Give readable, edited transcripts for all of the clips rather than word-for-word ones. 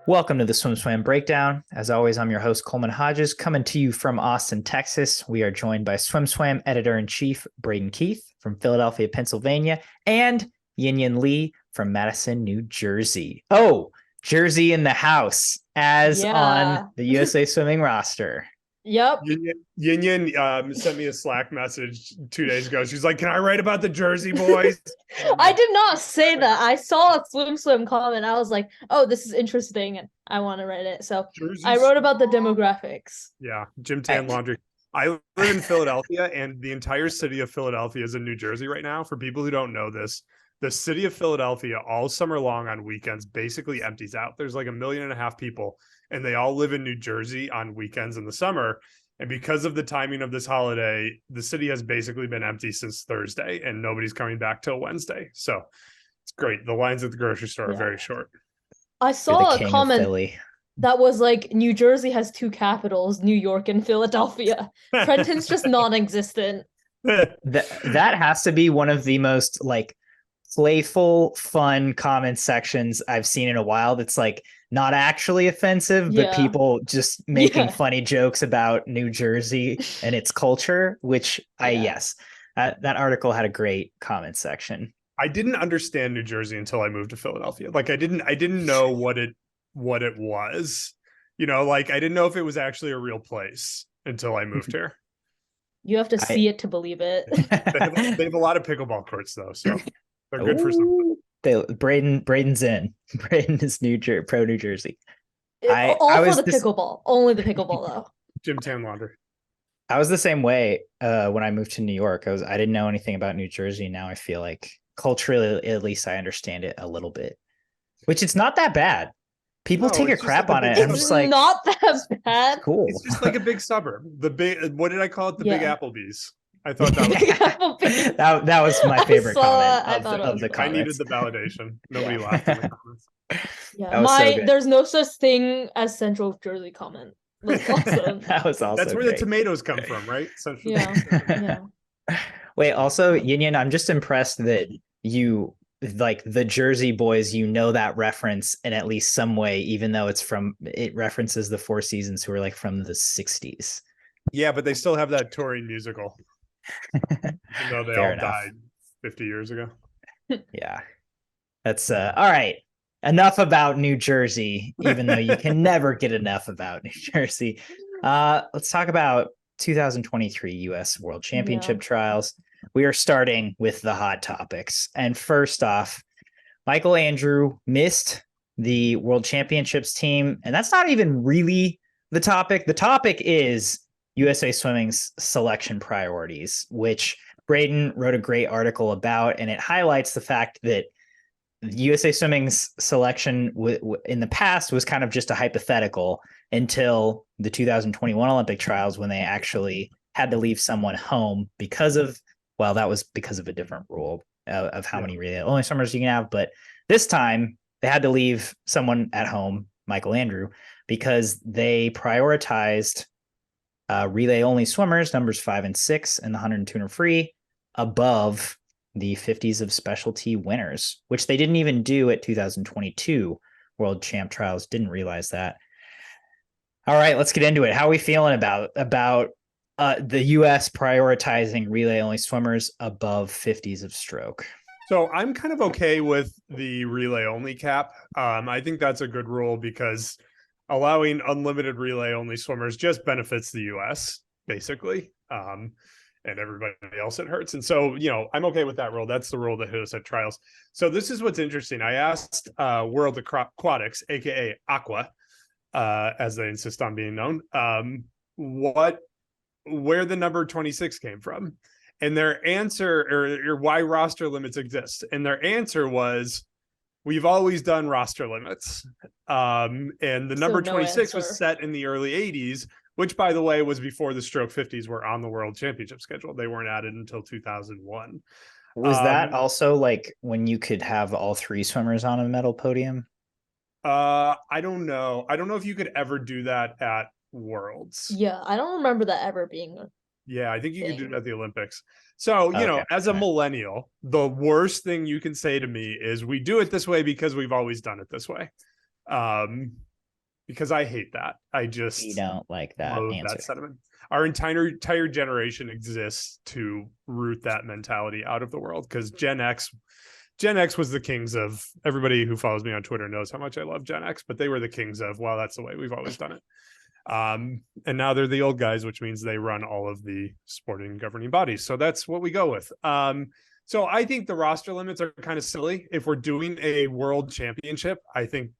Welcome to the SwimSwam Breakdown. As always, I'm your host, Coleman Hodges, coming to you from Austin, Texas. We are joined by SwimSwam Editor-in-Chief Braden Keith from Philadelphia, Pennsylvania, and Yin Lee from Madison, New Jersey. Oh, Jersey in the house, as on Yeah. the USA Swimming roster. Yep. Yin sent me a Slack message 2 days ago. She's like, "Can I write about the Jersey boys?" I did not say that. I saw a swim comment. I was like, oh, this is interesting and I want to write it. So I Jersey's, wrote about the demographics. yeah, Gym Tan Laundry. I live in Philadelphia, and the entire city of Philadelphia is in New Jersey right now. For people who don't know this, the city of Philadelphia all summer long on weekends basically empties out. There's like 1.5 million people, and they all live in New Jersey on weekends in the summer. And because of the timing of this holiday, the city has basically been empty since Thursday, and nobody's coming back till Wednesday. So it's great. The lines at the grocery store are very short. I You're saw the a king of comment Philly. that was like, New Jersey has two capitals, New York and Philadelphia. Trenton's just non-existent. That has to be one of the most playful, fun comment sections I've seen in a while. That's like not actually offensive, but Yeah. people just making Yeah. funny jokes about New Jersey and its culture, which that article had a great comment section. I didn't understand New Jersey until I moved to Philadelphia. Like I didn't know what it was. You know, like I didn't know if it was actually a real place until I moved here. You have to see it to believe it. They have a lot of pickleball courts though, so they're good for something. Braden's in. Braden is pro New Jersey. All for the pickleball. Only the pickleball though. Gym Tan Laundry. I was the same way when I moved to New York. I didn't know anything about New Jersey. Now I feel like culturally, at least I understand it a little bit, which it's not that bad. People take a crap on it. I'm just like, not that bad. Cool. It's just like a big suburb. What did I call it? The Big Applebee's. I thought that was my favorite comment of the comments. I needed the validation. Nobody laughed in the comments. Yeah, there's no such thing as Central Jersey comment. Awesome. That was also That's where the tomatoes come from, right? Central yeah. Wait, also, Yin, I'm just impressed that you like the Jersey boys, you know that reference in at least some way, even though it references the Four Seasons, who are like from the 60s. Yeah, but they still have that touring musical. Even though they all died 50 years ago. Yeah. That's all right. Enough about New Jersey, even though you can never get enough about New Jersey. Let's talk about 2023 U.S. World Championship trials. We are starting with the hot topics. And first off, Michael Andrew missed the World Championships team. And that's not even really the topic. The topic is USA Swimming's selection priorities, which Braden wrote a great article about. And it highlights the fact that USA Swimming's selection in the past was kind of just a hypothetical until the 2021 Olympic trials, when they actually had to leave someone home that was because of a different rule of how many relay only swimmers you can have. But this time they had to leave someone at home, Michael Andrew, because they prioritized relay only swimmers, numbers 5 and 6 in the 100 and 200 free, above the 50s of specialty winners, which they didn't even do at 2022 World Champ trials. Didn't realize that. All right, let's get into it. How are we feeling about the U.S. prioritizing relay only swimmers above 50s of stroke? So I'm kind of okay with the relay only cap. I think that's a good rule because allowing unlimited relay only swimmers just benefits the U.S. basically. And everybody else it hurts. And so, I'm okay with that rule. That's the rule that hit us at trials. So this is what's interesting. I asked World Aquatics, aka Aqua, as they insist on being known, where the number 26 came from, and their answer, or why roster limits exist. And their answer was, we've always done roster limits. And the number 26 was set in the early 80s, which, by the way, was before the stroke 50s were on the World Championship schedule. They weren't added until 2001. Was that also like when you could have all three swimmers on a medal podium? I don't know. I don't know if you could ever do that at Worlds. Yeah, I don't remember that ever being Yeah, I think you could do it at the Olympics. So, as a millennial, the worst thing you can say to me is we do it this way because we've always done it this way. because I hate that. I just You don't like that loathe answer. that sentiment. Our entire generation exists to root that mentality out of the world, because Gen X was the kings of, everybody who follows me on Twitter knows how much I love Gen X, but they were the kings of, well, that's the way we've always done it. And now they're the old guys, which means they run all of the sporting governing bodies. So that's what we go with. So I think the roster limits are kind of silly. If we're doing a world championship, I think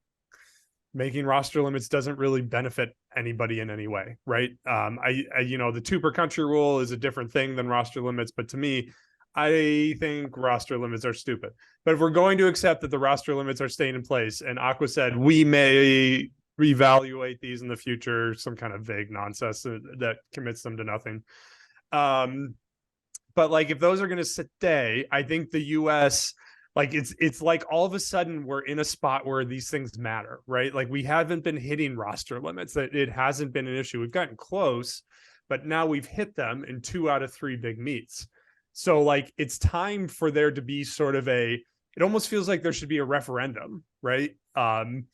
making roster limits doesn't really benefit anybody in any way, right? I the 2 per country rule is a different thing than roster limits, but to me, I think roster limits are stupid. But if we're going to accept that the roster limits are staying in place, and Aqua said we may reevaluate these in the future, some kind of vague nonsense that commits them to nothing. But like, if those are going to stay, I think the US, like, it's like all of a sudden we're in a spot where these things matter, right? Like, we haven't been hitting roster limits, that it hasn't been an issue. We've gotten close, but now we've hit them in 2 out of 3 big meets. So like, it's time for there to be sort of it almost feels like there should be a referendum, right? And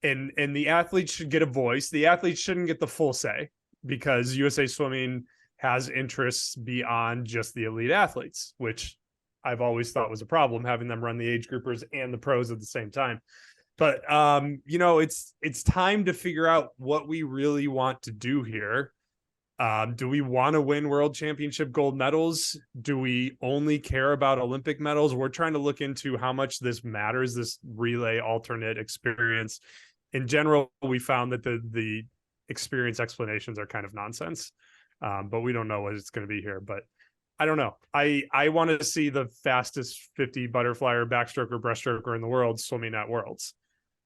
the athletes should get a voice. The athletes shouldn't get the full say, because USA Swimming has interests beyond just the elite athletes, which I've always thought was a problem, having them run the age groupers and the pros at the same time. But it's time to figure out what we really want to do here. Do we want to win world championship gold medals? Do we only care about Olympic medals? We're trying to look into how much this matters, this relay alternate experience. In general, we found that the experience explanations are kind of nonsense, but we don't know what it's going to be here. But I don't know. I want to see the fastest 50 butterfly or backstroke or breaststroker in the world swimming at Worlds.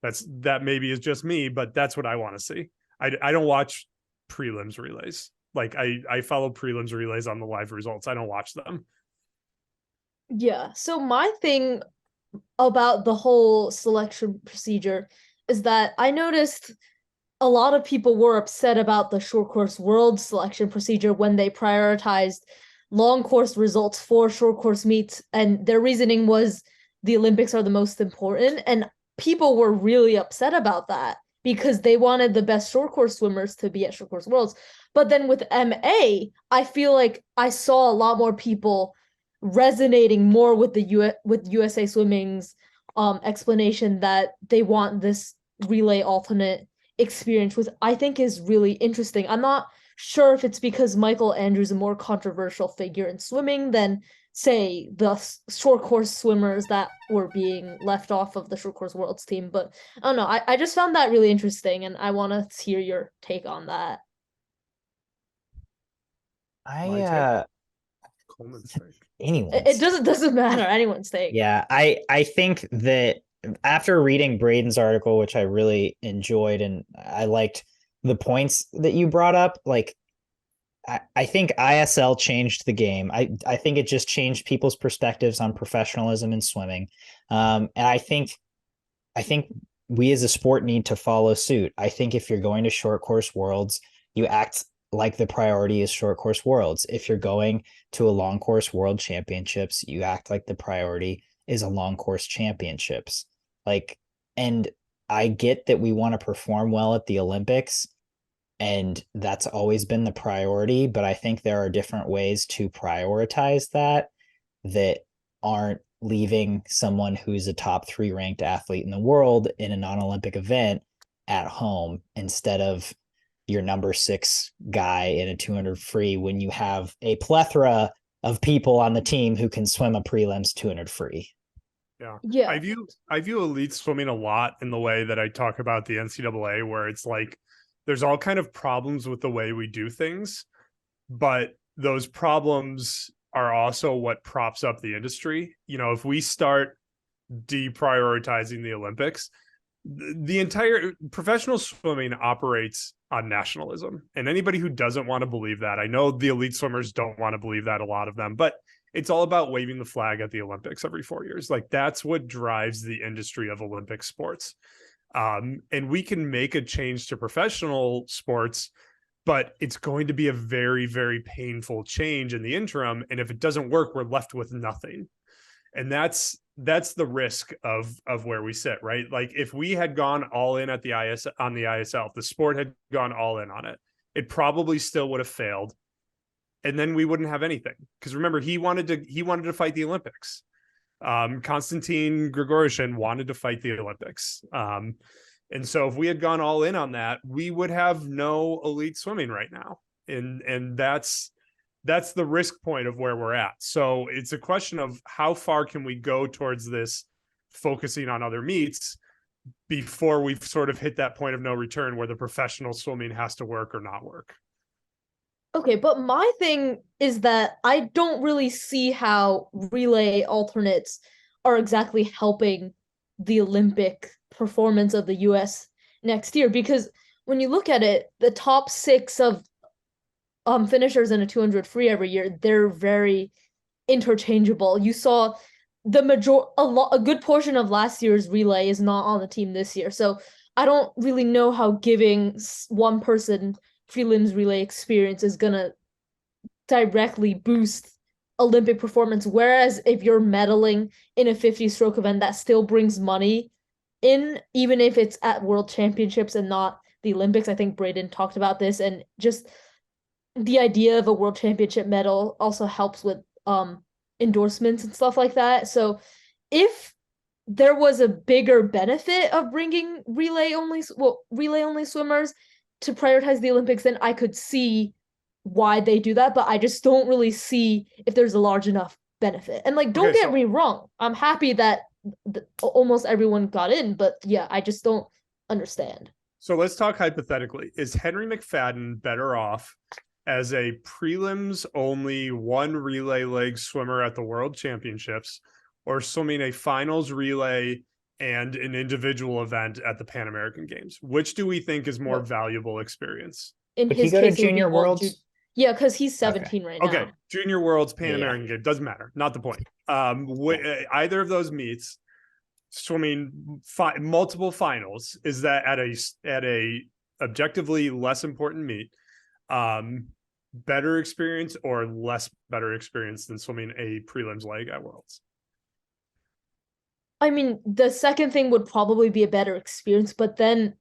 That maybe is just me, but that's what I want to see. I don't watch prelims relays. Like, I follow prelims relays on the live results. I don't watch them. Yeah. So my thing about the whole selection procedure is that I noticed a lot of people were upset about the short course world selection procedure when they prioritized long course results for short course meets, and their reasoning was the Olympics are the most important, and people were really upset about that because they wanted the best short course swimmers to be at short course worlds. But then with MA, I feel like I saw a lot more people resonating more with with USA Swimming's explanation that they want this relay alternate experience, which I think is really interesting. I'm not sure if it's because Michael Andrews is a more controversial figure in swimming than, say, the short course swimmers that were being left off of the short course worlds team. But I don't know. I just found that really interesting, and I want to hear your take on that. Coleman's take. It doesn't matter anyone's take. Yeah, I think that after reading Braden's article, which I really enjoyed, and I liked the points that you brought up, like, I think ISL changed the game. I think it just changed people's perspectives on professionalism in swimming. And I think we as a sport need to follow suit. I think if you're going to short course worlds, you act like the priority is short course worlds. If you're going to a long course world championships, you act like the priority is a long course championships. Like, and I get that we want to perform well at the Olympics, and that's always been the priority, but I think there are different ways to prioritize that aren't leaving someone who's a top 3 ranked athlete in the world in a non-Olympic event at home instead of your number 6 guy in a 200 free, when you have a plethora of people on the team who can swim a prelims 200 free. Yeah. I view elite swimming a lot in the way that I talk about the NCAA, where it's like there's all kind of problems with the way we do things, but those problems are also what props up the industry. You know, if we start deprioritizing the Olympics, the entire professional swimming operates on nationalism. And anybody who doesn't want to believe that, I know the elite swimmers don't want to believe that, a lot of them, but it's all about waving the flag at the Olympics every 4 years. Like, that's what drives the industry of Olympic sports. And we can make a change to professional sports, but it's going to be a very, very painful change in the interim. And if it doesn't work, we're left with nothing. And that's that's the risk of where we sit, right? Like if we had gone all in at the ISL, if the sport had gone all in on it, it probably still would have failed. And then we wouldn't have anything. Because remember, he wanted to fight the Olympics. Konstantin Grigorishin wanted to fight the Olympics. And so if we had gone all in on that, we would have no elite swimming right now. And that's the risk point of where we're at. So it's a question of how far can we go towards this focusing on other meets before we've sort of hit that point of no return where the professional swimming has to work or not work. Okay, but my thing is that I don't really see how relay alternates are exactly helping the Olympic performance of the US next year, because when you look at it, the top 6 of finishers in a 200 free every year, they're very interchangeable. You saw a good portion of last year's relay is not on the team this year. So I don't really know how giving one person prelims relay experience is gonna directly boost Olympic performance. Whereas if you're medaling in a 50 stroke event, that still brings money in, even if it's at World Championships and not the Olympics. I think Braden talked about this, and just the idea of a World Championship medal also helps with endorsements and stuff like that. So if there was a bigger benefit of bringing relay only swimmers to prioritize the Olympics, then I could see why they do that, but I just don't really see if there's a large enough benefit. And like, don't get me wrong, I'm happy that almost everyone got in, but yeah, I just don't understand. So let's talk hypothetically. Is Henry McFadden better off as a prelims only one relay leg swimmer at the World Championships, or swimming a finals relay and an individual event at the Pan American Games? Which do we think is more valuable experience? Would he go to Junior Worlds? Yeah, because he's 17 right now. Okay, Junior Worlds, Pan American Game, doesn't matter. Not the point. Either of those meets, swimming multiple finals, is that at a objectively less important meet, better experience or less better experience than swimming a prelims leg at Worlds? I mean, the second thing would probably be a better experience, but then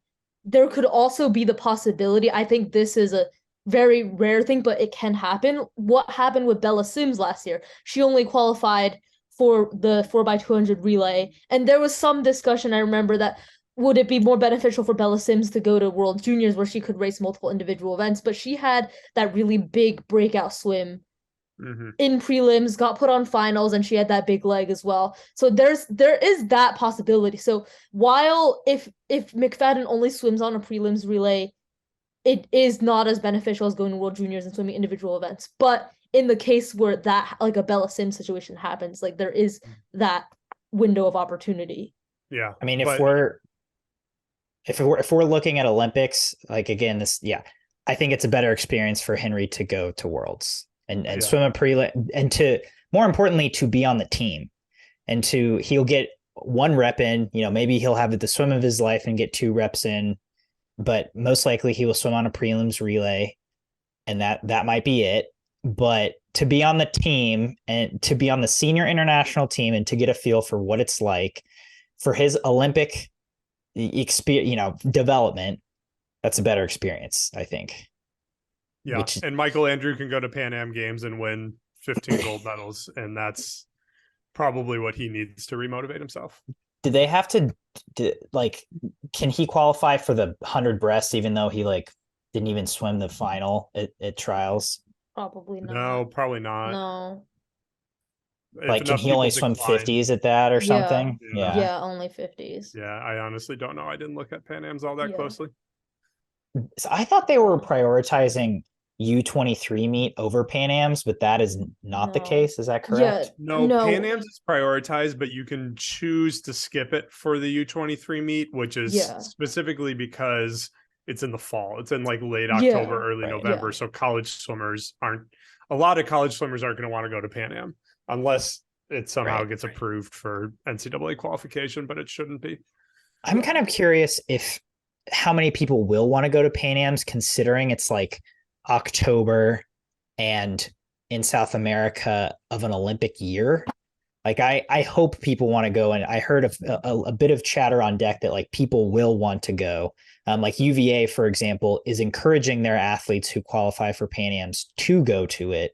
there could also be the possibility. I think this is a very rare thing, but it can happen. What happened with Bella Sims last year? She only qualified for the 4x200 relay, and there was some discussion, I remember, that would it be more beneficial for Bella Sims to go to World Juniors where she could race multiple individual events, but she had that really big breakout swim in prelims, got put on finals, and she had that big leg as well. So there is that possibility. So while if McFadden only swims on a prelims relay, it is not as beneficial as going to World Juniors and swimming individual events. But in the case where that, like a Bella Sims situation happens, like there is that window of opportunity. Yeah. I mean, if we're looking at Olympics, like again, I think it's a better experience for Henry to go to Worlds and swim a prelim, and to, more importantly, to be on the team, and he'll get 1 rep in, maybe he'll have the swim of his life and get 2 reps in, but most likely he will swim on a prelims relay, and that might be it. But to be on the team and to be on the senior international team and to get a feel for what it's like for his Olympic experience, development, that's a better experience, I think. Yeah. And Michael Andrew can go to Pan Am Games and win 15 gold medals, and that's probably what he needs to remotivate himself. Do they have to, can he qualify for the 100 breast even though he didn't even swim the final at trials? Probably not. No, probably not. No. Can he only swim 50s at that or something? Yeah, only 50s. Yeah, I honestly don't know. I didn't look at Pan Am's all that closely. So I thought they were prioritizing U23 meet over Pan Am's, but that is not the case. Is that correct? No, Pan Am's is prioritized, but you can choose to skip it for the U23 meet, which is specifically because it's in the fall. It's in late October, early November. So a lot of college swimmers aren't going to want to go to Pan Am unless it somehow gets approved for NCAA qualification, but it shouldn't be. I'm kind of curious how many people will want to go to Pan Am's, considering it's October and in South America of an Olympic year. Like I hope people want to go, and I heard a bit of chatter on deck that like people will want to go. Like UVA, for example, is encouraging their athletes who qualify for Pan Ams to go to it.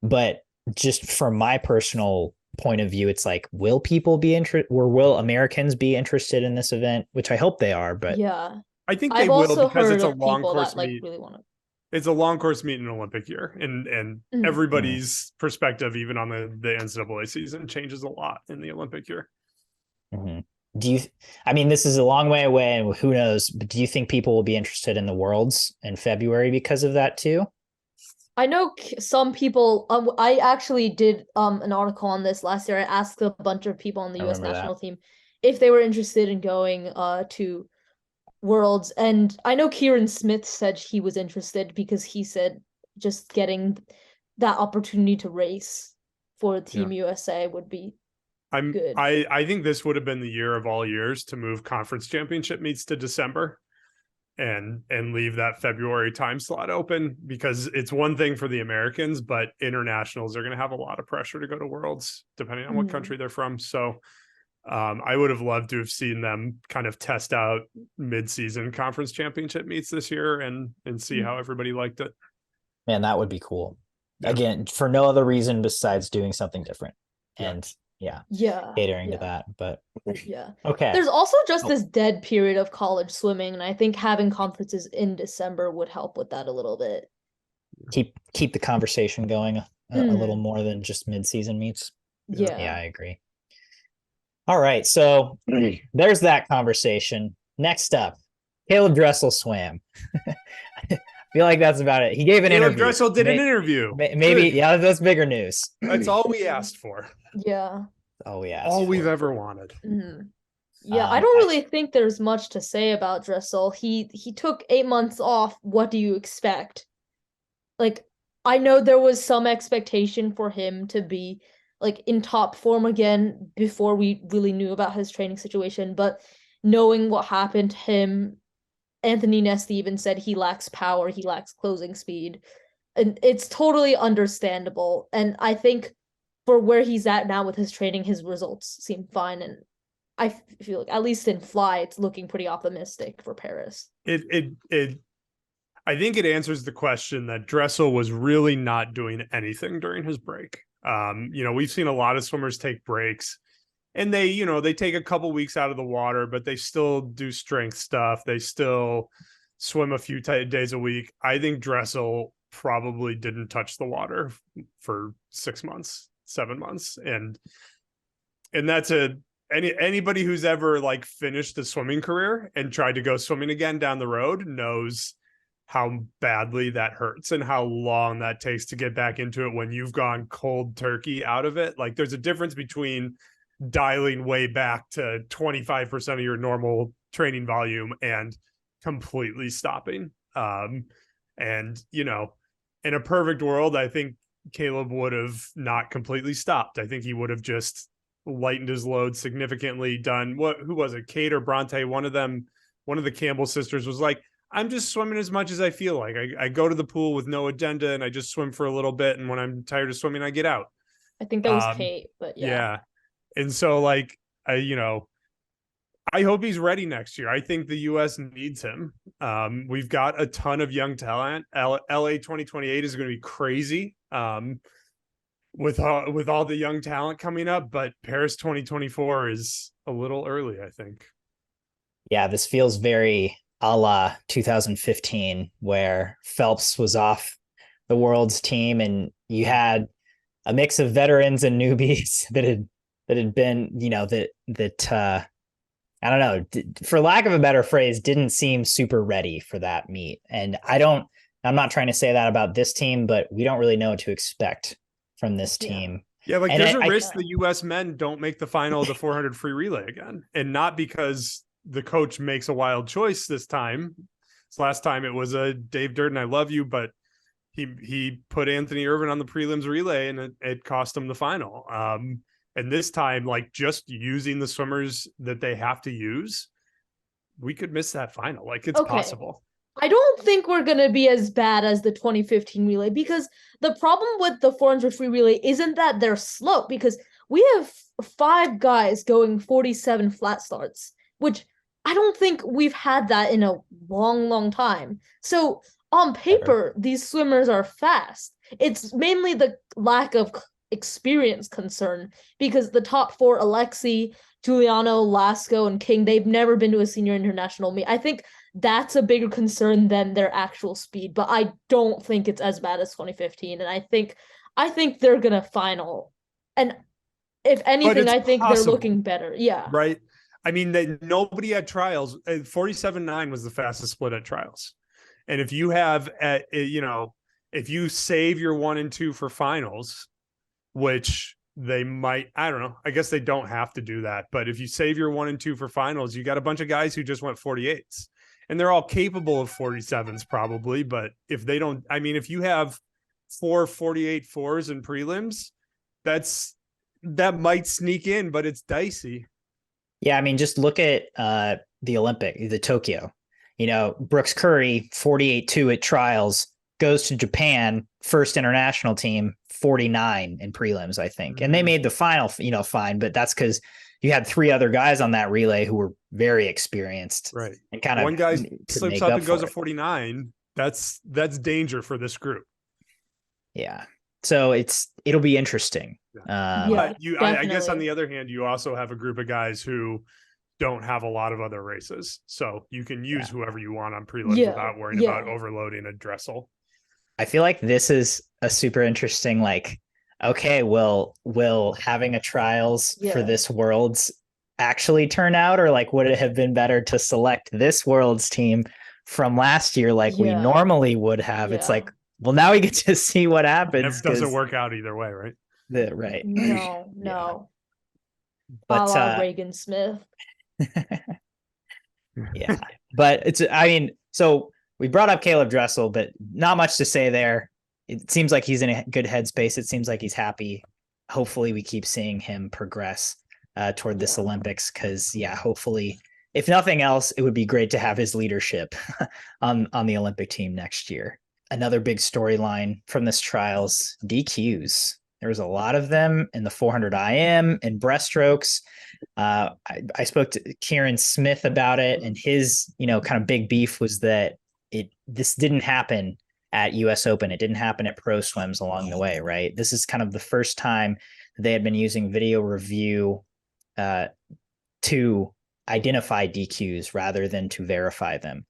But just from my personal point of view, it's like, will people be interested, or will Americans be interested in this event? Which I hope they are, but Yeah. I think they I've will also because heard it's a of long people course that like meet. really want to. It's a long course meet in an Olympic year, and Mhm. everybody's perspective, even on the NCAA season, changes a lot in the Olympic year. Mhm. Do you, I mean, this is a long way away and who knows, but do you think people will be interested in the Worlds in February because of that too? I know some people. I actually did an article on this last year. I asked a bunch of people on the I U.S. remember national that. team if they were interested in going to Worlds, and I know Kieran Smith said he was interested because he said just getting that opportunity to race for Team USA would be good. I think this would have been the year of all years to move conference championship meets to December and leave that February time slot open, because it's one thing for the Americans, but internationals are going to have a lot of pressure to go to Worlds depending on what country they're from. So I would have loved to have seen them kind of test out mid-season conference championship meets this year and see how everybody liked it. Man, that would be cool. Yeah. Again, for no other reason besides doing something different. Yeah. And yeah, Yeah, catering to that. But yeah. okay. There's also just this dead period of college swimming, and I think having conferences in December would help with that a little bit. Keep the conversation going a little more than just mid-season meets. Yeah, I agree. All right, so there's that conversation. Next up, Caeleb Dressel swam. I feel like that's about it. He gave an Caeleb interview. Dressel did an interview. Maybe, yeah, that's bigger news. That's all we asked for. Yeah. All we asked. All we've ever wanted. Yeah, I don't really think there's much to say about Dressel. He took 8 months off. What do you expect? Like, I know there was some expectation for him to be like in top form again before we really knew about his training situation, but knowing what happened to him, Anthony Nesty even said he lacks power, he lacks closing speed. And it's totally understandable. And I think for where he's at now with his training, his results seem fine. And I feel like at least in fly, it's looking pretty optimistic for Paris. I think it answers the question that Dressel was really not doing anything during his break. We've seen a lot of swimmers take breaks and they take a couple weeks out of the water, but they still do strength stuff. They still swim a few days a week. I think Dressel probably didn't touch the water for 6 months, 7 months. And that's anybody who's ever like finished a swimming career and tried to go swimming again down the road knows how badly that hurts and how long that takes to get back into it when you've gone cold turkey out of it. Like there's a difference between dialing way back to 25% of your normal training volume and completely stopping. And in a perfect world, I think Caeleb would have not completely stopped. I think he would have just lightened his load significantly, done who was it? Kate or Bronte? One of the Campbell sisters was like, I'm just swimming as much as I feel like. I go to the pool with no agenda and I just swim for a little bit. And when I'm tired of swimming, I get out. I think that was Kate, but yeah. And so like, I hope he's ready next year. I think the U.S. needs him. We've got a ton of young talent. LA 2028 is going to be crazy with all the young talent coming up, but Paris 2024 is a little early, I think. Yeah, this feels very a la 2015, where Phelps was off the world's team and you had a mix of veterans and newbies that had been, I don't know, for lack of a better phrase, didn't seem super ready for that meet. And I'm not trying to say that about this team, but we don't really know what to expect from this team. Yeah, like there's a risk the U.S. men don't make the final of the 400 free relay again. And not because the coach makes a wild choice this time. Last time it was a Dave Durden, I love you, but he put Anthony Irvin on the prelims relay and it cost him the final. And this time, like just using the swimmers that they have to use, we could miss that final. Like it's possible. I don't think we're going to be as bad as the 2015 relay, because the problem with the 400 free relay isn't that they're slow, because we have 5 guys going 47 flat starts, which I don't think we've had that in a long time. So on paper, these swimmers are fast. It's mainly the lack of experience concern because the top 4, Alexi, Giuliano, Lasco, and King, they've never been to a senior international meet. I think that's a bigger concern than their actual speed, but I don't think it's as bad as 2015. And I think they're gonna final. And if anything, I think they're looking better. Yeah. Right. I mean, nobody at trials, 47.9 was the fastest split at trials. And if you have, if you save your 1 and 2 for finals, which they might, I don't know, I guess they don't have to do that. But if you save your 1 and 2 for finals, you got a bunch of guys who just went 48s and they're all capable of 47s probably. But if they don't, I mean, if you have 4 48.4s in prelims, that might sneak in, but it's dicey. Yeah, I mean, just look at the Tokyo. Brooks Curry, 48.2 at trials, goes to Japan, first international team, 49 in prelims, I think. And they made the final, fine, but that's because you had 3 other guys on that relay who were very experienced. Right. And kind of one guy slips up and goes to 49. That's danger for this group. Yeah. So it'll be interesting. But I guess on the other hand, you also have a group of guys who don't have a lot of other races. So you can use whoever you want on prelims without worrying about overloading a Dressel. I feel like this is a super interesting, okay, will having a trials for this Worlds actually turn out, or would it have been better to select this Worlds team from last year we normally would have? It's well, now we get to see what happens. It doesn't work out either way, right? Right. No. But Regan Smith. Yeah. But so we brought up Caeleb Dressel, but not much to say there. It seems like he's in a good headspace. It seems like he's happy. Hopefully we keep seeing him progress toward this Olympics, because hopefully, if nothing else, it would be great to have his leadership on the Olympic team next year. Another big storyline from this trials, DQs. There was a lot of them in the 400 IM and breaststrokes. I spoke to Kieran Smith about it, and his, kind of big beef was that this didn't happen at US Open. It didn't happen at Pro Swims along the way, right? This is kind of the first time they had been using video review to identify DQs rather than to verify them.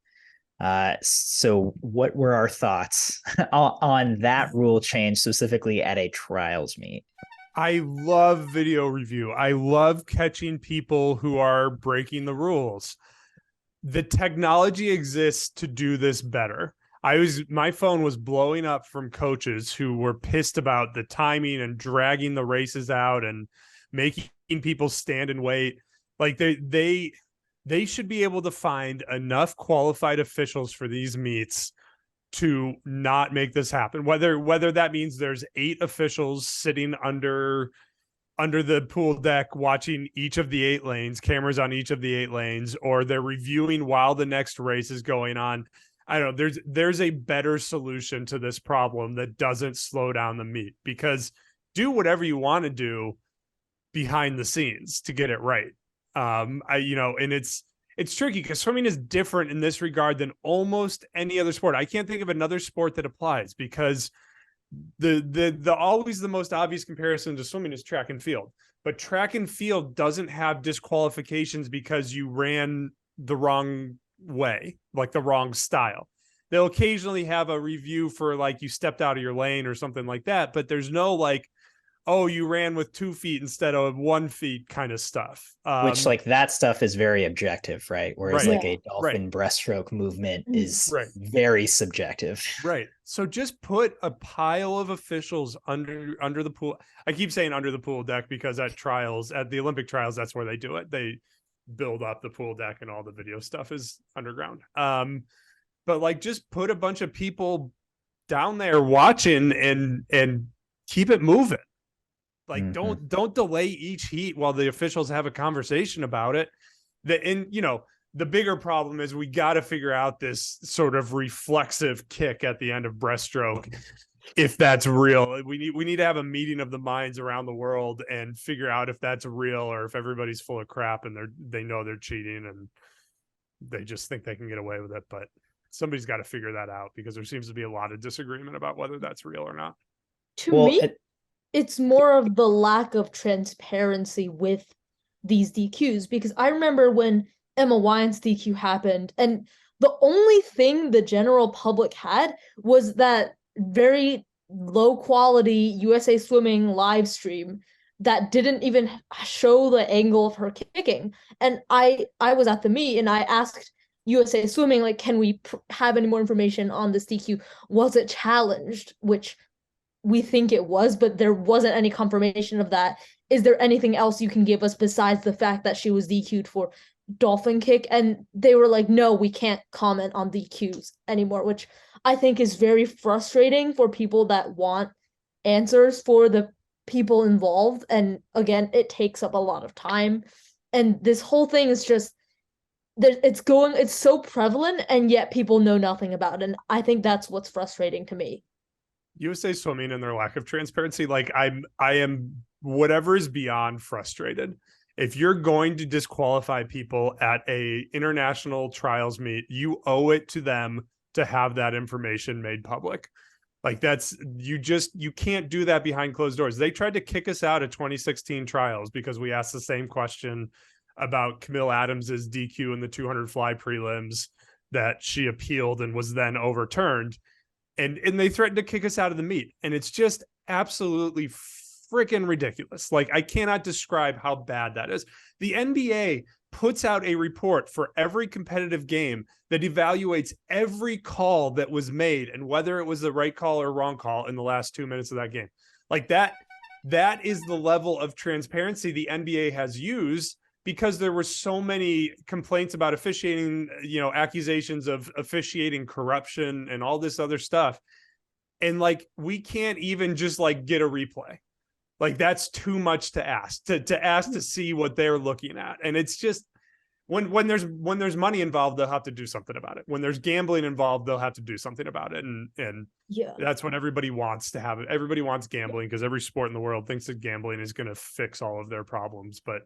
So what were our thoughts on that rule change, specifically at a trials meet? I love video review. I love catching people who are breaking the rules. The technology exists to do this better. My phone was blowing up from coaches who were pissed about the timing and dragging the races out and making people stand and wait. They should be able to find enough qualified officials for these meets to not make this happen. Whether that means there's 8 officials sitting under the pool deck watching each of the 8 lanes, cameras on each of the 8 lanes, or they're reviewing while the next race is going on. I don't know. There's a better solution to this problem that doesn't slow down the meet, because do whatever you want to do behind the scenes to get it right. And it's tricky because swimming is different in this regard than almost any other sport. I can't think of another sport that applies, because the always the most obvious comparison to swimming is track and field. But track and field doesn't have disqualifications because you ran the wrong way, the wrong style. They'll occasionally have a review for you stepped out of your lane or something like that, but there's no oh, you ran with 2 feet instead of 1 feet kind of stuff. Which that stuff is very objective, right? Whereas a dolphin breaststroke movement is very subjective. Right. So just put a pile of officials under the pool. I keep saying under the pool deck because at the Olympic trials, that's where they do it. They build up the pool deck and all the video stuff is underground. But just put a bunch of people down there watching and keep it moving. Don't delay each heat while the officials have a conversation about it. The bigger problem is we got to figure out this sort of reflexive kick at the end of breaststroke. if that's real. We need to have a meeting of the minds around the world and figure out if that's real or if everybody's full of crap and they know they're cheating and they just think they can get away with it. But somebody's got to figure that out because there seems to be a lot of disagreement about whether that's real or not. To me, it's more of the lack of transparency with these DQs, because I remember when Emma Wyant's DQ happened, and the only thing the general public had was that very low quality USA Swimming live stream that didn't even show the angle of her kicking. And I was at the meet and I asked USA Swimming, like, can we have any more information on this DQ? Was it challenged? Which we think it was, but there wasn't any confirmation of that. Is there anything else you can give us besides the fact that she was DQ'd for dolphin kick? And they were like, no, we can't comment on DQs anymore, which I think is very frustrating for people that want answers for the people involved. And again, it takes up a lot of time. And this whole thing is just, it's so prevalent, and yet people know nothing about it. And I think that's what's frustrating to me. USA Swimming and their lack of transparency, like I am whatever is beyond frustrated. If you're going to disqualify people at a international trials meet, you owe it to them to have that information made public. Like you can't do that behind closed doors. They tried to kick us out of 2016 trials because we asked the same question about Camille Adams's DQ in the 200 fly prelims that she appealed and was then overturned. And they threatened to kick us out of the meet. And it's just absolutely freaking ridiculous. Like, I cannot describe how bad that is. The NBA puts out a report for every competitive game that evaluates every call that was made and whether it was the right call or wrong call in the last 2 minutes of that game. Like that is the level of transparency the NBA has used, because there were so many complaints about officiating, accusations of officiating corruption and all this other stuff. And like, we can't even just like get a replay. Like, that's too much to ask to see what they're looking at. And it's just, when there's money involved, they'll have to do something about it. When there's gambling involved, they'll have to do something about it. And yeah, that's what everybody wants to have. Everybody wants gambling because every sport in the world thinks that gambling is going to fix all of their problems, but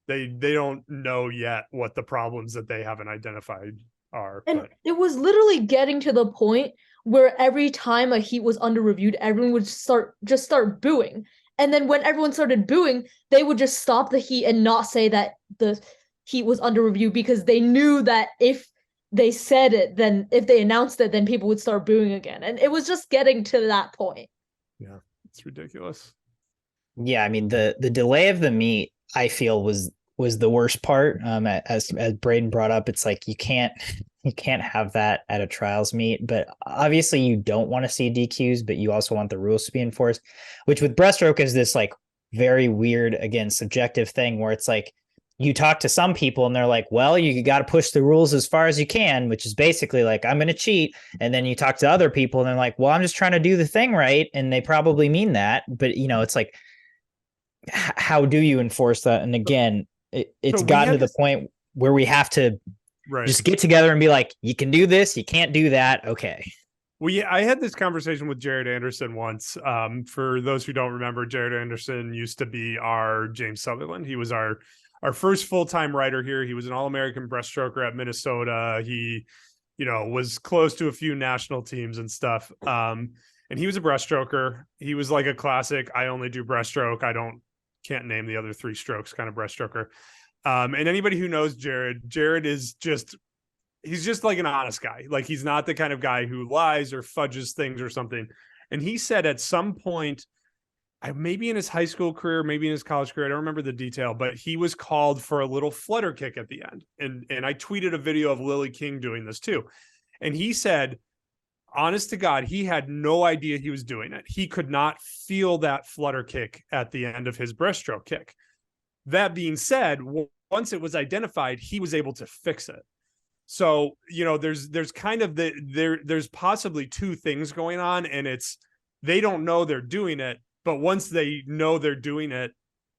they don't know yet what the problems that they haven't identified are. And it was literally getting to the point where every time a heat was under reviewed, everyone would start booing. And then when everyone started booing, they would just stop the heat and not say that the heat was under review, because they knew that if they said it, then if they announced it, then people would start booing again. And it was just getting to that point. Yeah, it's ridiculous. Yeah, I mean, the delay of the meet, I feel, was the worst part. As Braden brought up, it's like you can't have that at a trials meet. But obviously you don't want to see DQs, but you also want the rules to be enforced, which with breaststroke is this like very weird, again, subjective thing where it's like you talk to some people and they're like, well, you got to push the rules as far as you can, which is basically like, I'm going to cheat. And then you talk to other people and they're like, well, I'm just trying to do the thing right. And they probably mean that, but it's like, how do you enforce that? And again, it's gotten to the point where we have to just get together and be like, you can do this, you can't do that. Okay. I had this conversation with Jared Anderson once. For those who don't remember, Jared Anderson used to be our James Sutherland. He was our first full-time writer here. He was an All-American breaststroker at Minnesota. He, was close to a few national teams and stuff. And he was a breaststroker. He was like a classic, I only do breaststroke, can't name the other three strokes kind of breaststroker. And anybody who knows Jared is he's just like an honest guy. Like, he's not the kind of guy who lies or fudges things or something. And he said at some point, maybe in his high school career, maybe in his college career, I don't remember the detail, but he was called for a little flutter kick at the end. And I tweeted a video of Lily King doing this too. And he said, honest to God, he had no idea he was doing it. He could not feel that flutter kick at the end of his breaststroke kick. That being said, once it was identified, he was able to fix it. So, there's kind of there's possibly two things going on, and it's, they don't know they're doing it, but once they know they're doing it,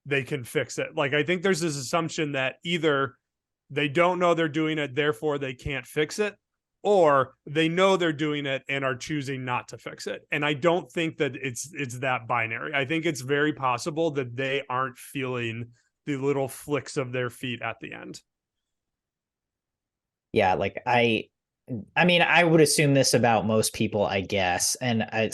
they can fix it. Like, I think there's this assumption that either they don't know they're doing it, therefore they can't fix it, or they know they're doing it and are choosing not to fix it. And I don't think that it's that binary. I think it's very possible that they aren't feeling the little flicks of their feet at the end. Yeah, like I mean, I would assume this about most people, I guess. And I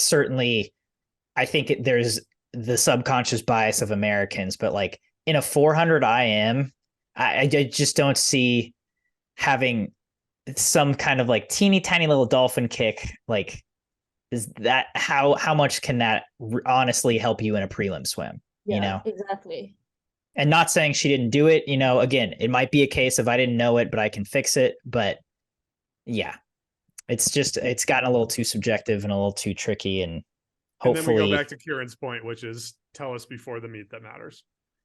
think there's the subconscious bias of Americans, but like in a 400 IM, I just don't see having some kind of like teeny tiny little dolphin kick. Like, is that how much can that honestly help you in a prelim swim? Yeah, You know, exactly. and not saying she didn't do it. You know, again, it might be a case of I didn't know it, but I can fix it. But yeah, it's gotten a little too subjective and a little too tricky, and then we go hopefully back to Kieran's point, which is tell us before the meet that matters.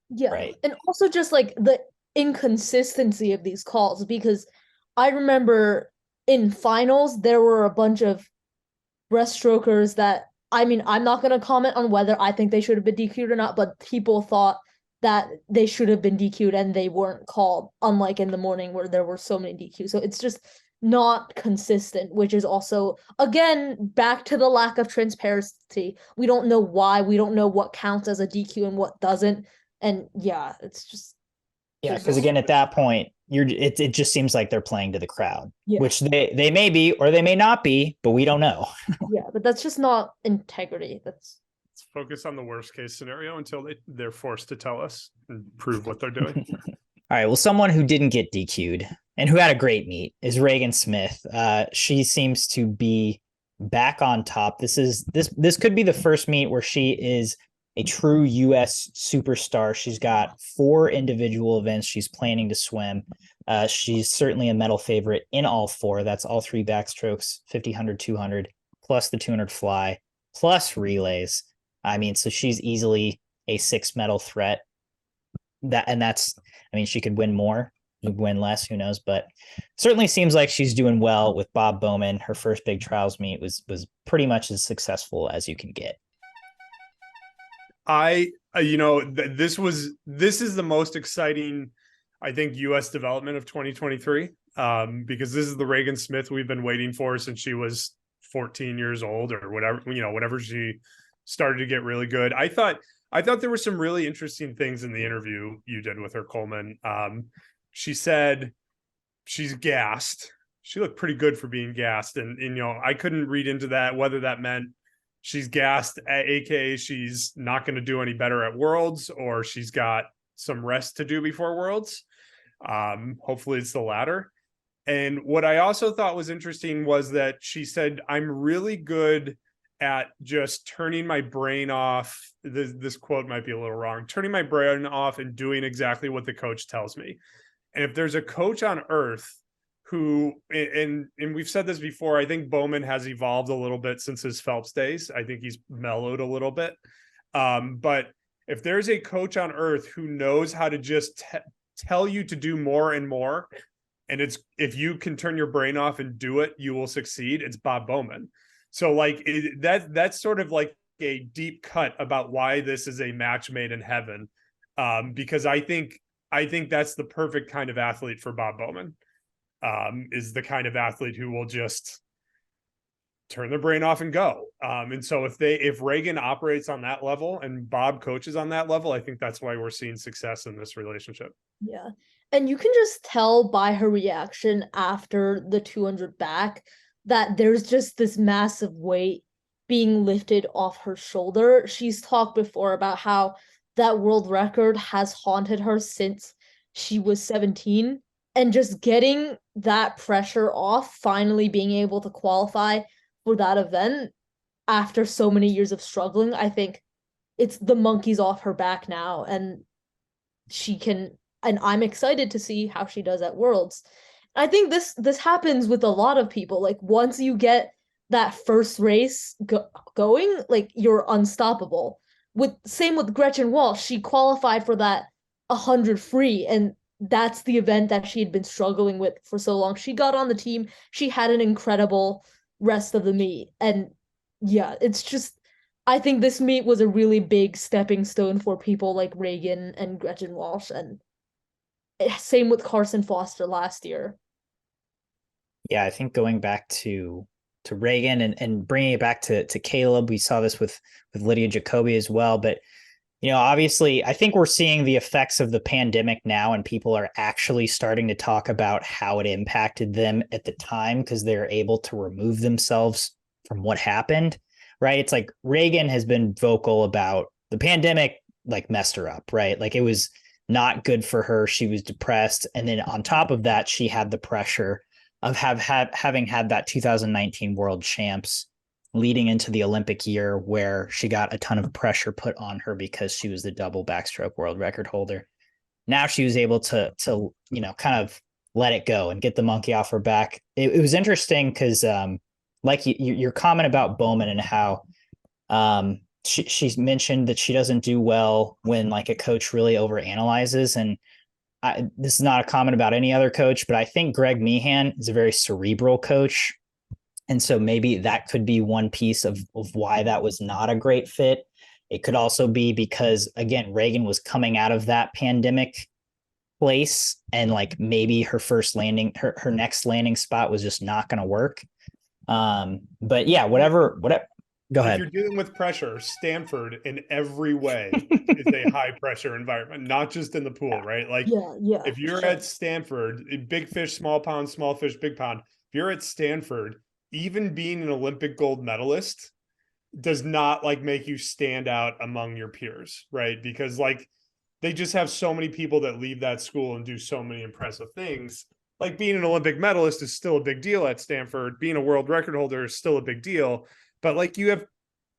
Yeah. right. And also just like the inconsistency of these calls, because I remember in finals there were a bunch of breaststrokers that, I mean, I'm not going to comment on whether I think they should have been DQ'd or not, but people thought that they should have been DQ'd and they weren't called, unlike in the morning where there were so many DQs. So it's just not consistent, which is also, again, back to the lack of transparency. We don't know why, we don't know what counts as a DQ and what doesn't. And yeah, it's just Yeah, because again, at that point, it just seems like they're playing to the crowd, yeah. which they may be or they may not be, but we don't know. Yeah, but that's just not integrity. Let's focus on the worst case scenario until they're forced to tell us and prove what they're doing. All right. Well, someone who didn't get DQ'd and who had a great meet is Regan Smith. She seems to be back on top. This could be the first meet where she is a true US superstar. She's got 4 individual events she's planning to swim. She's certainly a medal favorite in all 4. That's all 3 backstrokes, 50, 100, 200, plus the 200 fly, plus relays. I mean, so she's easily a 6 medal threat. I mean, she could win more, win less, who knows, but certainly seems like she's doing well with Bob Bowman. Her first big trials meet was pretty much as successful as you can get. This is the most exciting, I think, US development of 2023, because this is the Regan Smith we've been waiting for since she was 14 years old or whatever, whenever she started to get really good. I thought there were some really interesting things in the interview you did with her, Coleman. She said she's gassed. She looked pretty good for being gassed. And I couldn't read into that, whether that meant she's gassed, aka she's not going to do any better at Worlds, or she's got some rest to do before Worlds. Hopefully it's the latter. And what I also thought was interesting was that she said, I'm really good at just turning my brain off. This quote might be a little wrong. Turning my brain off and doing exactly what the coach tells me. And if there's a coach on earth who, and we've said this before, I think Bowman has evolved a little bit since his Phelps days. I think he's mellowed a little bit. But if there's a coach on earth who knows how to just tell you to do more and more, and if you can turn your brain off and do it, you will succeed, it's Bob Bowman. So like that's sort of like a deep cut about why this is a match made in heaven, because I think that's the perfect kind of athlete for Bob Bowman. Is the kind of athlete who will just turn their brain off and go. And so if Regan operates on that level and Bob coaches on that level, I think that's why we're seeing success in this relationship. yeah. And you can just tell by her reaction after the 200 back that there's just this massive weight being lifted off her shoulder. She's talked before about how that world record has haunted her since she was 17. And just getting that pressure off, finally being able to qualify for that event after so many years of struggling, I think it's the monkey's off her back now. And she can, and I'm excited to see how she does at Worlds. I think this happens with a lot of people. Like once you get that first race going, like you're unstoppable. Same with Gretchen Walsh. She qualified for that 100 free, and that's the event that she had been struggling with for so long. She got on the team. She had an incredible rest of the meet. And yeah, it's just, I think this meet was a really big stepping stone for people like Regan and Gretchen Walsh. And same with Carson Foster last year. Yeah, I think going back to Regan and bringing it back to Caeleb, we saw this with Lydia Jacoby as well. But obviously, I think we're seeing the effects of the pandemic now, and people are actually starting to talk about how it impacted them at the time because they're able to remove themselves from what happened. Right? It's like Regan has been vocal about the pandemic, like messed her up. Right? Like it was not good for her. She was depressed, and then on top of that, she had the pressure of having had that 2019 World Champs leading into the Olympic year where she got a ton of pressure put on her because she was the double backstroke world record holder. Now she was able to kind of let it go and get the monkey off her back. It was interesting because like your comment about Bowman and how she's mentioned that she doesn't do well when like a coach really overanalyzes. And this is not a comment about any other coach, but I think Greg Meehan is a very cerebral coach. And so maybe that could be one piece of why that was not a great fit. It could also be because, again, Regan was coming out of that pandemic place and like maybe her next landing spot was just not going to work. But yeah, whatever. Go ahead. If you're dealing with pressure, Stanford in every way is a high pressure environment, not just in the pool, right? Like Yeah. if you're at Stanford, big fish, small pond, small fish, big pond. If you're at Stanford, even being an Olympic gold medalist does not like make you stand out among your peers, right? Because like they just have so many people that leave that school and do so many impressive things. Like being an Olympic medalist is still a big deal at Stanford. Being a world record holder is still a big deal. But like you have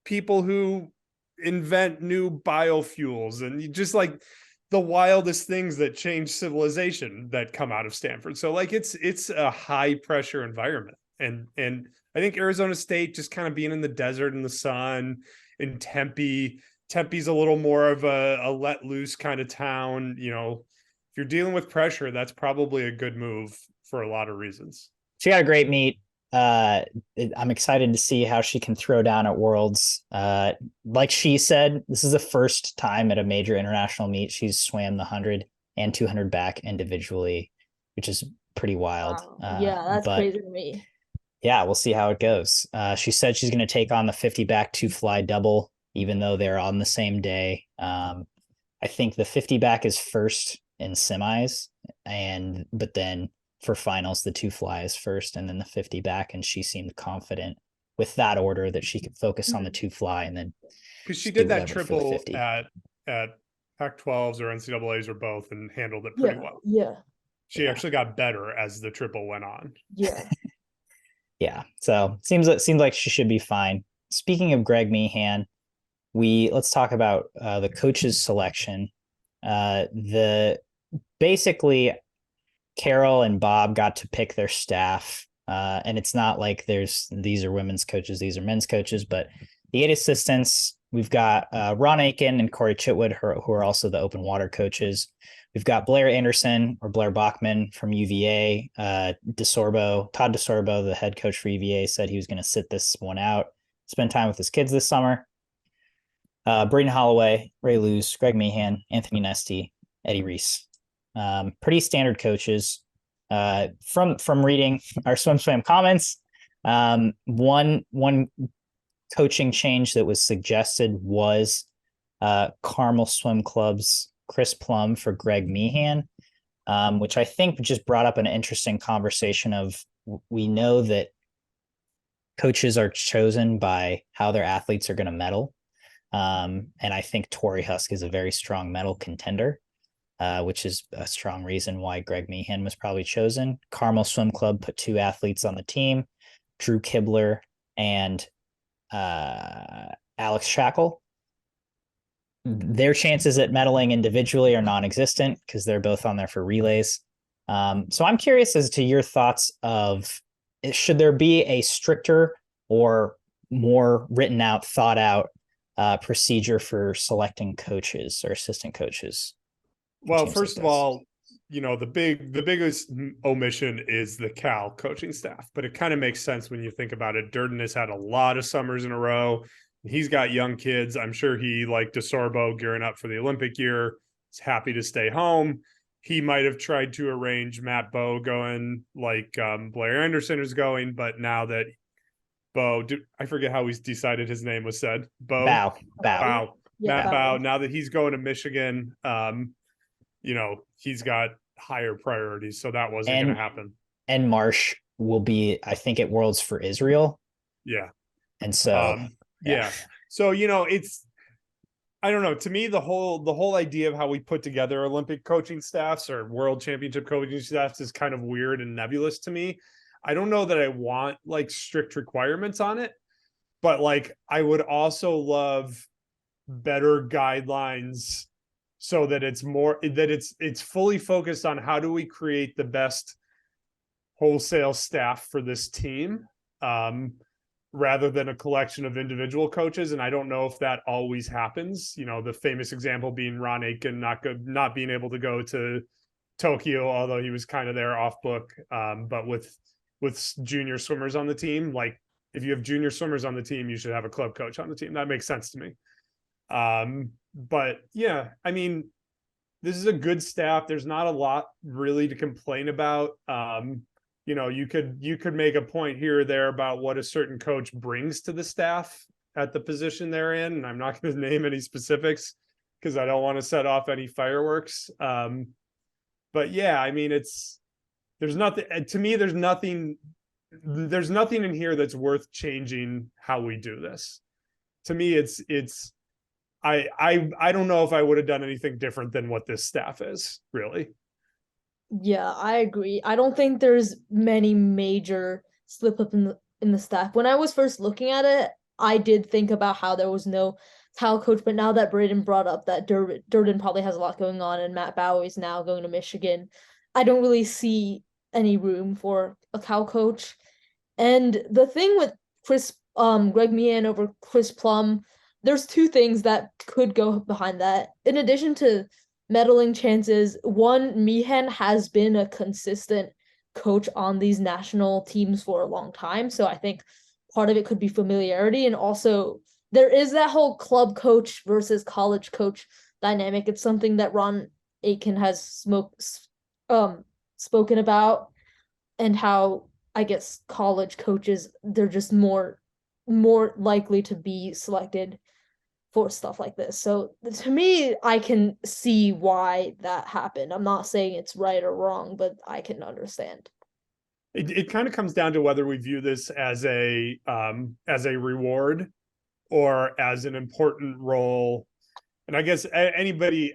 people who invent new biofuels and you just like the wildest things that change civilization that come out of Stanford. So like it's a high pressure environment. And I think Arizona State just kind of being in the desert in the sun in Tempe's a little more of a let loose kind of town. If you're dealing with pressure, that's probably a good move for a lot of reasons. She got a great meet. I'm excited to see how she can throw down at Worlds. Like she said, this is the first time at a major international meet she's swam the 100 and 200 back individually, which is pretty wild. Wow. Yeah, that's crazy to me. Yeah, we'll see how it goes. She said she's going to take on the 50 back 2-fly double, even though they're on the same day. I think the 50 back is first in semis, but then for finals, the 2-fly is first and then the 50 back. And she seemed confident with that order that she could focus on the 2-fly and then because she did that triple at Pac-12s or NCAAs or both and handled it pretty well. Yeah. She actually got better as the triple went on. Yeah. Yeah. So seems like she should be fine. Speaking of Greg Meehan, let's talk about the coaches selection. Basically Carol and Bob got to pick their staff. And it's not like these are women's coaches, these are men's coaches, but the 8 assistants, we've got Ron Aiken and Corey Chitwood, who are also the open water coaches. We've got Blair Anderson or Blair Bachman from UVA. Todd DeSorbo, the head coach for UVA, said he was going to sit this one out, spend time with his kids this summer. Braden Holloway, Ray Luce, Greg Meehan, Anthony Nesty, Eddie Reese. Pretty standard coaches. From reading our SwimSwam comments, one coaching change that was suggested was Carmel Swim Club's Chris Plum for Greg Meehan, which I think just brought up an interesting conversation of we know that coaches are chosen by how their athletes are going to medal. And I think Tori Husk is a very strong medal contender, which is a strong reason why Greg Meehan was probably chosen. Carmel Swim Club put 2 athletes on the team, Drew Kibler and Alex Shackle. Their chances at medaling individually are non-existent because they're both on there for relays. So I'm curious as to your thoughts of, should there be a stricter or more written out, thought out procedure for selecting coaches or assistant coaches? Well, first of all, the biggest omission is the Cal coaching staff, but it kind of makes sense when you think about it. Durden has had a lot of summers in a row. He's got young kids. I'm sure he, like DeSorbo, gearing up for the Olympic year, is happy to stay home. he might have tried to arrange Matt Bowe going like Blair Anderson is going, but now that I forget how he's decided his name was said. Bow. Matt Bow. Bowe. Now that he's going to Michigan, he's got higher priorities, so that wasn't going to happen. And Marsh will be, I think, at Worlds for Israel. Yeah. And so, yeah. So, it's, I don't know. To me, the whole idea of how we put together Olympic coaching staffs or world championship coaching staffs is kind of weird and nebulous to me. I don't know that I want like strict requirements on it, but like I would also love better guidelines so that it's fully focused on how do we create the best wholesale staff for this team, rather than a collection of individual coaches. And I don't know if that always happens. The famous example being Ron Aitken not being able to go to Tokyo, although he was kind of there off book. But with junior swimmers on the team, like if you have junior swimmers on the team, you should have a club coach on the team. That makes sense to me. But yeah, I mean, this is a good staff. There's not a lot really to complain about. You could make a point here or there about what a certain coach brings to the staff at the position they're in. And I'm not going to name any specifics because I don't want to set off any fireworks. But yeah, I mean, there's nothing in here that's worth changing how we do this. To me, I don't know if I would have done anything different than what this staff is, really. Yeah, I agree. I don't think there's many major slip up in the staff. When I was first looking at it, I did think about how there was no towel coach, but now that Braden brought up that Durden probably has a lot going on and Matt Bowie's now going to Michigan, I don't really see any room for a towel coach. And the thing with Greg Meehan over Chris Plum, there's two things that could go behind that. In addition to medaling chances, one, Meehan has been a consistent coach on these national teams for a long time. So I think part of it could be familiarity. And also there is that whole club coach versus college coach dynamic. It's something that Ron Aitken has spoken about, and how I guess college coaches, they're just more likely to be selected for stuff like this. So to me, I can see why that happened. I'm not saying it's right or wrong, but I can understand. It kind of comes down to whether we view this as a reward or as an important role. And I guess anybody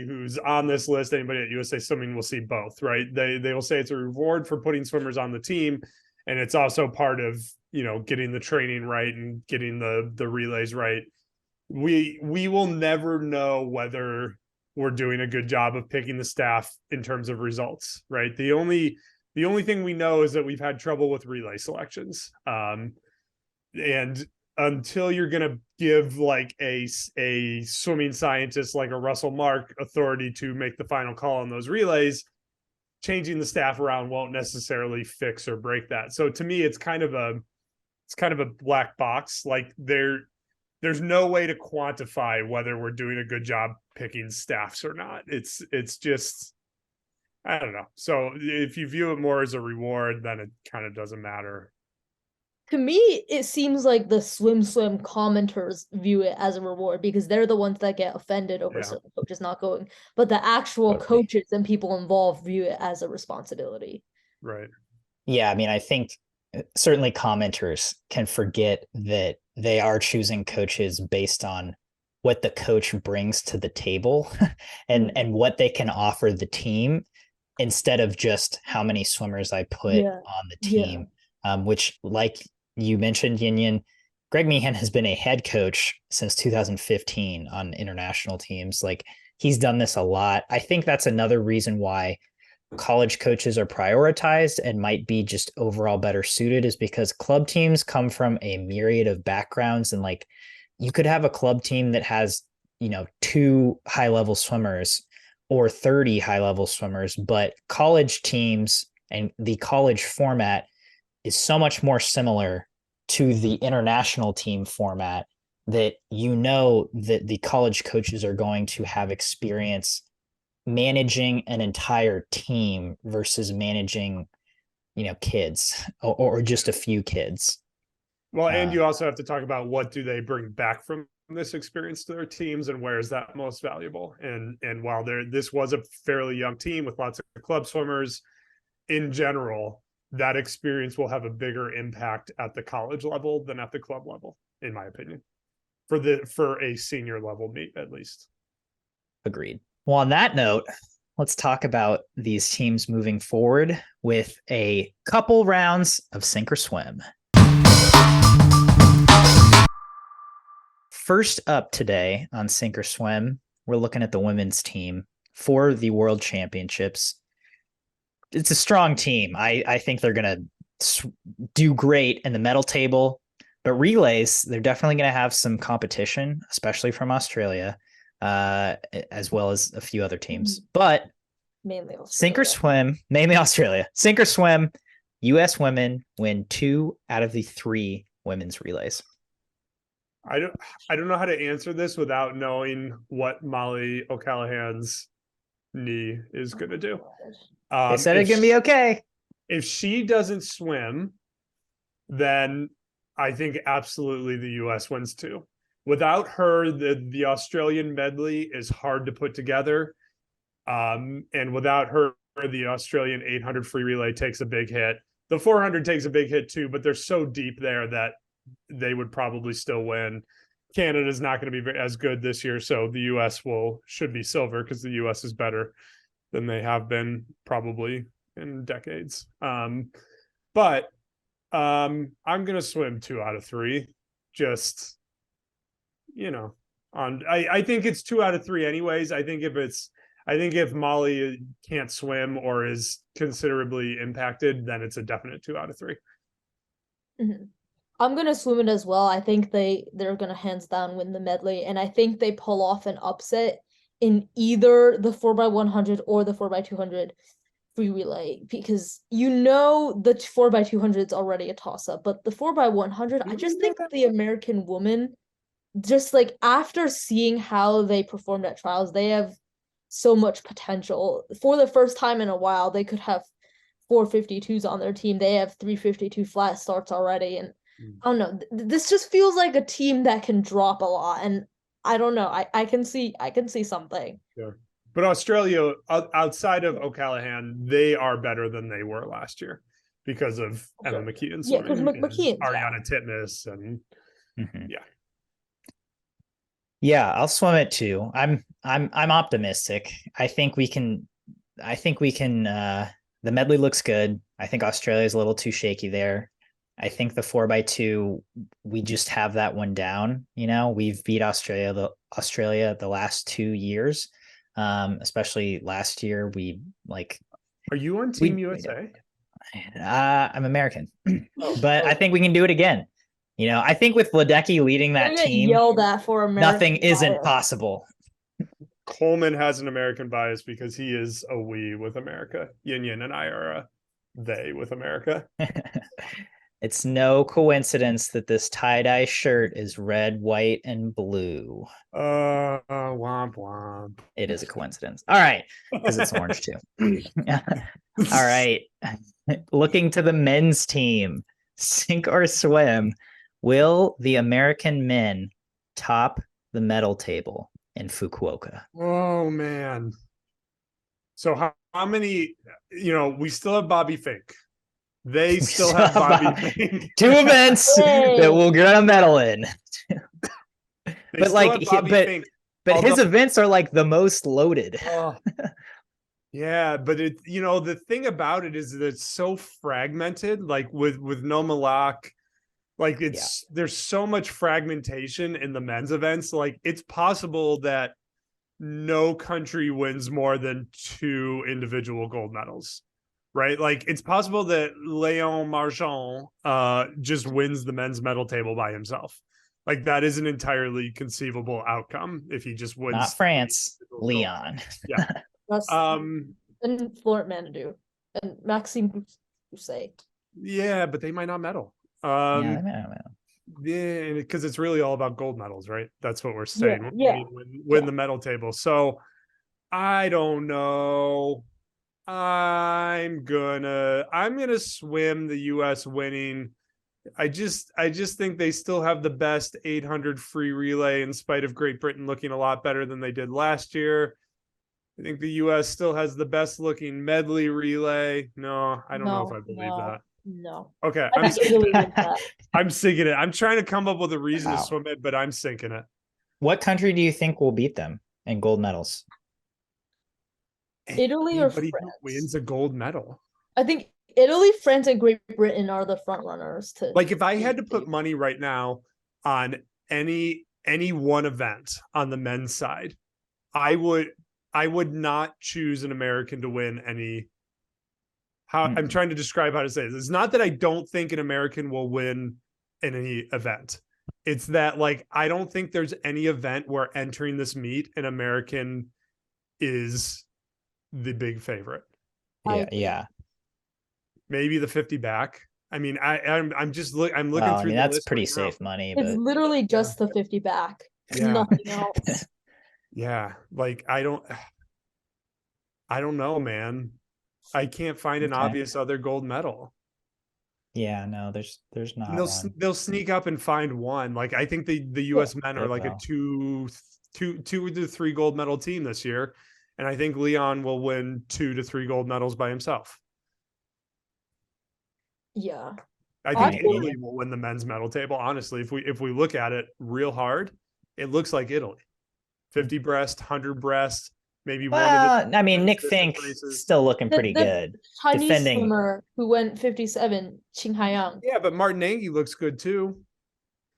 who's on this list, anybody at USA Swimming will see both, right? They will say it's a reward for putting swimmers on the team, and it's also part of getting the training right and getting the relays right. We will never know whether we're doing a good job of picking the staff in terms of results, right? The only thing we know is that we've had trouble with relay selections. And until you're going to give like a swimming scientist like a Russell Mark authority to make the final call on those relays, changing the staff around won't necessarily fix or break that. So to me, it's kind of a black box. Like there's no way to quantify whether we're doing a good job picking staffs or not. It's just, I don't know. So if you view it more as a reward, then it kind of doesn't matter. To me, it seems like the SwimSwam commenters view it as a reward because they're the ones that get offended over certain coaches not going. But the actual coaches and people involved view it as a responsibility. Right. Yeah, I mean, I think certainly commenters can forget that they are choosing coaches based on what the coach brings to the table and what they can offer the team instead of just how many swimmers I put on the team. Which, like you mentioned, Yin, Greg Meehan has been a head coach since 2015 on international teams. Like, he's done this a lot. I think that's another reason why college coaches are prioritized and might be just overall better suited, is because club teams come from a myriad of backgrounds. And like, you could have a club team that has, 2 high-level swimmers or 30 high-level swimmers, but college teams and the college format is so much more similar to the international team format that that the college coaches are going to have experience managing an entire team versus managing, kids or just a few kids. Well, and you also have to talk about what do they bring back from this experience to their teams and where is that most valuable. And while this was a fairly young team with lots of club swimmers, in general, that experience will have a bigger impact at the college level than at the club level, in my opinion, for a senior level meet, at least. Agreed. Well, on that note, let's talk about these teams moving forward with a couple rounds of sink or swim. First up today on Sink or Swim, we're looking at the women's team for the World Championships. It's a strong team. I think they're going to do great in the medal table, but relays, they're definitely going to have some competition, especially from Australia, as well as a few other teams. But mainly Australia. Sink or swim, mainly Australia. Sink or swim, U.S. women win 2 out of the 3 women's relays. I don't know how to answer this without knowing what Molly O'Callaghan's knee is going to do. They said it's going to be okay. If she doesn't swim, then I think absolutely the U.S. wins too. Without her, the Australian medley is hard to put together. And without her, the Australian 800 free relay takes a big hit. The 400 takes a big hit too, but they're so deep there that they would probably still win. Canada's not going to be as good this year, so the U.S. should be silver because the U.S. is better than they have been probably in decades. But I'm going to swim 2 out of 3. Just, I think it's 2 out of 3 anyways. I think if Molly can't swim or is considerably impacted, then it's a definite 2 out of 3. Mm-hmm. I'm gonna swim it as well. I think they're gonna hands down win the medley, and I think they pull off an upset in either the 4x100 or the 4x200 free relay, because the 4x200 is already a toss-up, but the 4x100, I just think the American woman, just like after seeing how they performed at trials, they have so much potential. For the first time in a while, they could have 452s on their team. They have 352 flat starts already, and I don't know. This just feels like a team that can drop a lot, and I don't know. I can see something. Sure. But Australia, outside of O'Callaghan, they are better than they were last year because of Emma McKeon. Yeah, because McKeon, Ariana Titmus, and Yeah, I'll swim it too. I'm optimistic. I think we can. The medley looks good. I think Australia is a little too shaky there. I think the 4x2, we just have that one down. We've beat Australia the last 2 years, especially last year. Are you on Team USA? I'm American, but I think we can do it again. I think with Ledecky leading that team, yelled at for American nothing isn't possible. Coleman has an American bias because he is a we with America. Yin Yin and I are a they with America. It's no coincidence that this tie-dye shirt is red, white, and blue. Womp womp. It is a coincidence. All right, because it's orange too. All right. Looking to the men's team, sink or swim. Will the American men top the medal table in Fukuoka? Oh, man. So how many, we still have Bobby Fink. They still have Bobby Fink. 2 events that we'll get a medal in. But his events are like the most loaded. Yeah, but the thing about it is that it's so fragmented, like with Noma Locke, there's so much fragmentation in the men's events. Like it's possible that no country wins more than 2 individual gold medals, right? Like it's possible that Léon Marchand just wins the men's medal table by himself. Like that is an entirely conceivable outcome if he just wins. Not France, Leon. Yeah. And Florent Manodou and Maxime Bousset. Yeah, but they might not medal. They might not medal. Yeah, because it's really all about gold medals, right? That's what we're saying. Yeah. Win the medal table. So I don't know. I'm gonna swim the US winning. I just think they still have the best 800 free relay in spite of Great Britain looking a lot better than they did last year. I think the US still has the best looking medley relay. No, I don't know if I believe that. No. Okay, I think Italy wins that. I'm sinking it. I'm trying to come up with a reason Wow. to swim it, but I'm sinking it. What country do you think will beat them in gold medals? Italy or Anybody who France? wins a gold medal. I think Italy, France, and Great Britain are the front runners to Like if I had to put money right now on any one event on the men's side, I would not choose an American to win any. I'm trying to describe how to say this. It's not that I don't think an American will win in any event. It's that like I don't think there's any event where entering this meet an American is the big favorite. Yeah. Maybe the 50 back. I mean, I'm looking Well, I through mean, the that's list pretty right now. safe money, It's but literally just the 50 back. Yeah. Nothing else. Yeah, like I don't know, man. I can't find an Okay. obvious other gold medal. yeah, no, there's not And one. they'll sneak up and find one. Like I think the US men they are like a will. two to three gold medal team this year. And I think Leon will win 2 to 3 gold medals by himself. Yeah. I I think think- Italy will win the men's medal table. Honestly, if we look at it real hard, it looks like Italy. 50 breast, 100 breast, maybe one of Well, the. I mean, Nick distance Fink races. still looking pretty The good. Chinese Defending. swimmer who went 57, Qing Haiyang. Yeah, but Martin Angie looks good too.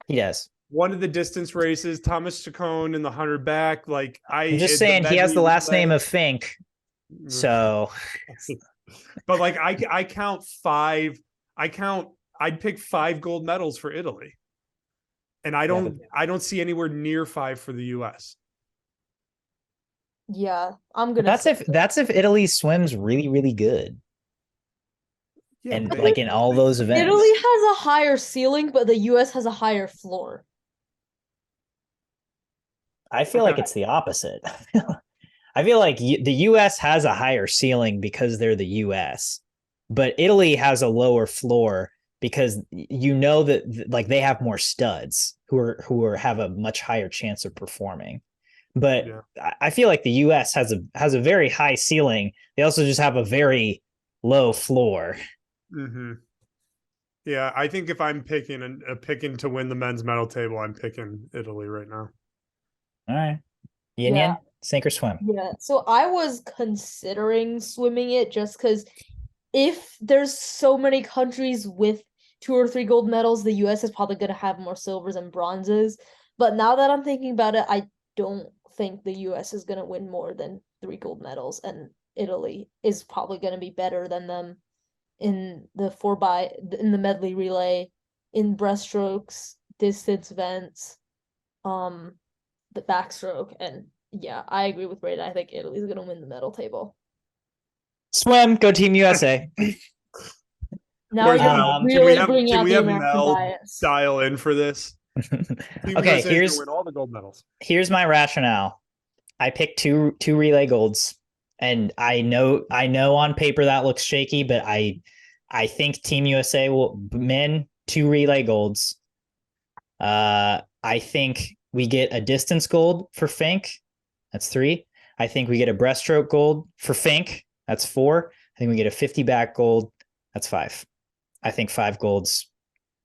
He does. One of the distance races, Thomas Chacon in the 100 back. Like I'm just saying he has the last name of Fink. So but like I count 5. I'd pick 5 gold medals for Italy. And I don't see anywhere near 5 for the US. Yeah, I'm gonna. that's if Italy swims really, really good. Yeah, And like in all those events. Italy has a higher ceiling, but the US has a higher floor. I feel like it's the opposite. I feel like the US has a higher ceiling because they're the US, but Italy has a lower floor because you know that like they have more studs who have a much higher chance of performing. But I feel like the US has a very high ceiling. They also just have a very low floor. Mm-hmm. Yeah, I think if I'm picking to win the men's medal table, I'm picking Italy right now. All right. Yin, sink or swim. Yeah. So I was considering swimming it just because if there's so many countries with 2 or 3 gold medals, the US is probably going to have more silvers and bronzes. But now that I'm thinking about it, I don't think the US is going to win more than 3 gold medals, and Italy is probably going to be better than them in the medley relay, in breaststrokes, distance events, the backstroke, and yeah, I agree with Brayden. I think Italy's gonna win the medal table. Swim, go Team USA. Now you're really bringing out the American bias. Dial in for this. Okay, here's win all the gold medals. Here's my rationale. I picked two relay golds, and I know on paper that looks shaky, but I think Team USA will men 2 relay golds. I think we get a distance gold for Fink. That's 3. I think we get a breaststroke gold for Fink. That's 4. I think we get a 50 back gold. That's 5. I think 5 golds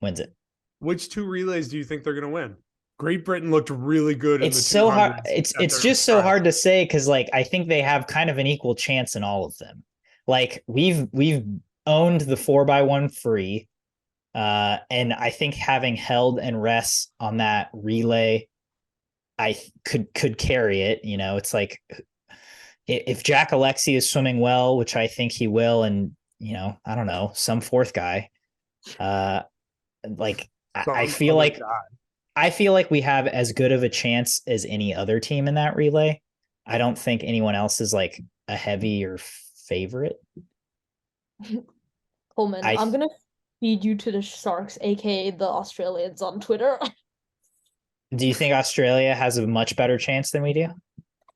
wins it. Which 2 relays do you think they're going to win? Great Britain looked really good. It's so hard. It's just so hard to say because like I think they have kind of an equal chance in all of them. Like we've owned the 4x1 free, and I think having held and rest on that relay, I could carry it. You know, it's like if Jack Alexi is swimming well, which I think he will, and you know, I don't know, some 4th guy, like I feel like. I feel like we have as good of a chance as any other team in that relay. I don't think anyone else is like a heavier favorite. Coleman, I'm going to feed you to the Sharks, aka the Australians, on Twitter. Do you think Australia has a much better chance than we do?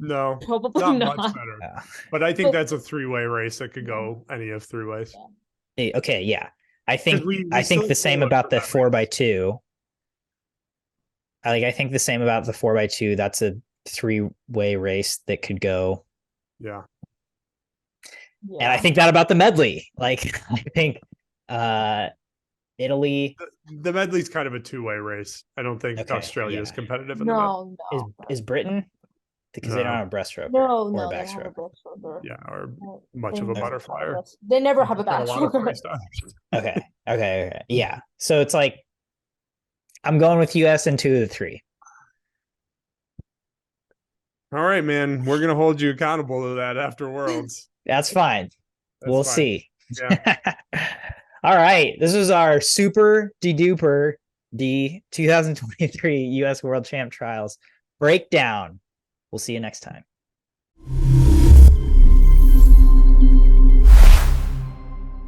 No, Probably not not. much better. Yeah. But I think But- that's a three-way race that could go any of three ways. Okay, yeah. I think we I think still the same look about for the that 4x2. I think the same about the 4x2. That's a three-way race that could go. Yeah. And I think that about the medley. Like I think Italy The medley's kind of a two-way race. I don't think Okay, Australia is yeah. competitive in the medley. No, is no, is Britain because they don't No. have a breaststroke no, or a no, they don't have a backstroke. breaststroke. Yeah, or No, much they of a never butterflyer. They never have a Got a lot of backstroke. freestyle. Okay, yeah. So it's like I'm going with US in 2 of the 3. All right, man. We're gonna hold you accountable to that after Worlds. That's fine. That's We'll fine. see. Yeah. All right. This is our super de-duper D 2023 US World Champ Trials breakdown. We'll see you next time.